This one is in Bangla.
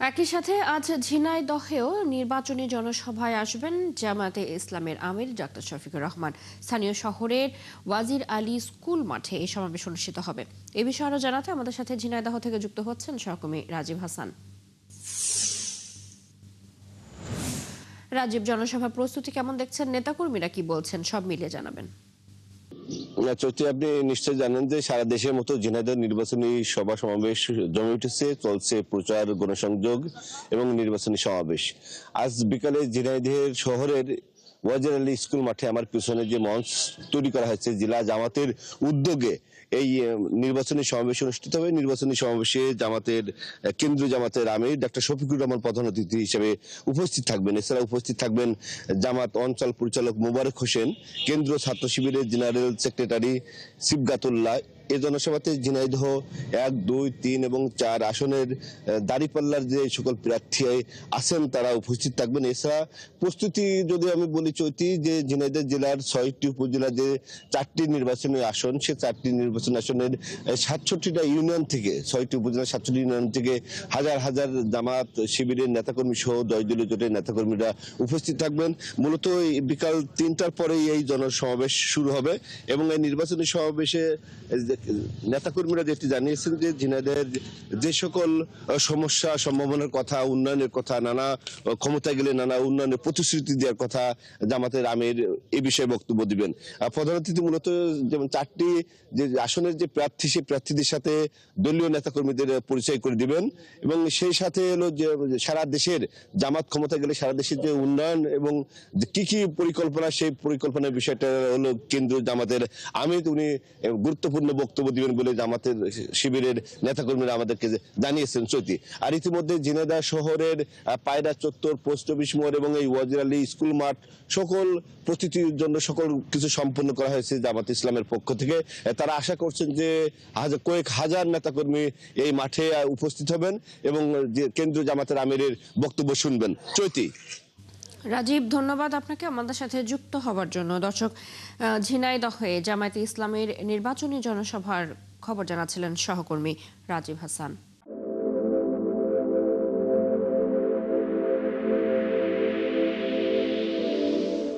একই সাথে আজ ঝিনাইদহেও নির্বাচনী জনসভায় আসবেন জামায়াতে ইসলামের আমির ডাক্তার শফিকুর রহমান। স্থানীয় শহরের ওয়াজির আলী স্কুল মাঠে এই সমাবেশ অনুষ্ঠিত হবে। এ বিষয়ে আরো জানাতে আমাদের সাথে ঝিনাইদহ থেকে যুক্ত হচ্ছেন সহকর্মী রাজীব হাসান। রাজীব, জনসভার প্রস্তুতি কেমন দেখছেন, নেতাকর্মীরা কি বলছেন, সব মিলিয়ে জানাবেন। চলছে, আপনি নিশ্চয় জানেন যে সারা দেশের মতো ঝিনাইদহ নির্বাচনী সভা সমাবেশ জমে উঠেছে, চলছে প্রচার, গণসংযোগ এবং নির্বাচনী সমাবেশ। আজ বিকালে ঝিনাইদহের শহরের ওয়াজির আলী স্কুল মাঠে আমার পিছনে যে মঞ্চ তৈরি করা হয়েছে জেলা জামাতের উদ্যোগে এই নির্বাচনী সমাবেশ অনুষ্ঠিত হবে। নির্বাচনী সমাবেশে জামাতের কেন্দ্রীয় জামাতের আমির ডাক্তার শফিকুর রহমান প্রধান অতিথি হিসেবে উপস্থিত থাকবেন। এছাড়া উপস্থিত থাকবেন জামাত অঞ্চল পরিচালক মোবারক হোসেন, কেন্দ্রীয় ছাত্র শিবিরের জেনারেল সেক্রেটারি সিবগাতুল্লাহ। এই জনসভাতে ঝিনাইদহ 1, 2, 3 এবং 4 আসনের দাঁড়িপাল্লার যে সকল প্রার্থী আছেন তারা উপস্থিত থাকবেন। এছাড়া প্রস্তুতি যদি আমি বলি চৈতি, যে ঝিনাইদহ জেলার 6টি উপজেলা যে 4টি নির্বাচনী আসন, সে 4টি নির্বাচনী আসনের 67টা ইউনিয়ন থেকে, 6টি উপজেলা 67 ইউনিয়ন থেকে হাজার হাজার জামাত শিবিরের নেতাকর্মী সহ 10 দলীয় জোটের নেতাকর্মীরা উপস্থিত থাকবেন। মূলত বিকাল 3টার পরেই এই জনসমাবেশ শুরু হবে এবং এই নির্বাচনী সমাবেশে নেতাকর্মীরা যেটি জানিয়েছেন যে ঝিনাইদহের যে সকল সমস্যা সম্ভাবনার কথা, উন্নয়নের কথা, নানা ক্ষমতা গেলে নানা উন্নয়নের প্রতিশ্রুতি দেওয়ার কথা জামাতের আমির এ বিষয়ে বক্তব্য দিবেন। প্রধান অতিথি মূলত যেমন 4টি যে আসনের যে প্রার্থী, সেই প্রার্থীদের সাথে দলীয় নেতাকর্মীদের পরিচয় করে দিবেন এবং সেই সাথে হলো যে সারা দেশের জামাত ক্ষমতা গেলে সারা দেশের যে উন্নয়ন এবং কি কি পরিকল্পনা, সেই পরিকল্পনার বিষয়টা হলো কেন্দ্রীয় জামাতের আমির উনি গুরুত্বপূর্ণ বক্তব্য দিবেন বলে জামাতের শিবিরের নেতাকর্মীরা আমাদেরকে জানিয়েছেন চৈতি। আর ইতিমধ্যে ঝিনাইদহ শহরের পায়রা চত্বর, পোস্ট অফিস মোড় এবং এই ওয়াজির আলী স্কুল মাঠ সকল প্রস্তুতির জন্য সকল কিছু সম্পন্ন করা হয়েছে জামাত ইসলামের পক্ষ থেকে। তারা আশা করছেন যে কয়েক হাজার নেতাকর্মী এই মাঠে উপস্থিত হবেন এবং কেন্দ্রীয় জামাতের আমিরের বক্তব্য শুনবেন। চৈতি। রাজীব, ধন্যবাদ আপনাকে আমাদের সাথে যুক্ত হওয়ার জন্য। দর্শক, ঝিনাইদহে জামায়াতে ইসলামের নির্বাচনী জনসভার খবর জানাচ্ছিলেন সহকর্মী রাজীব হাসান।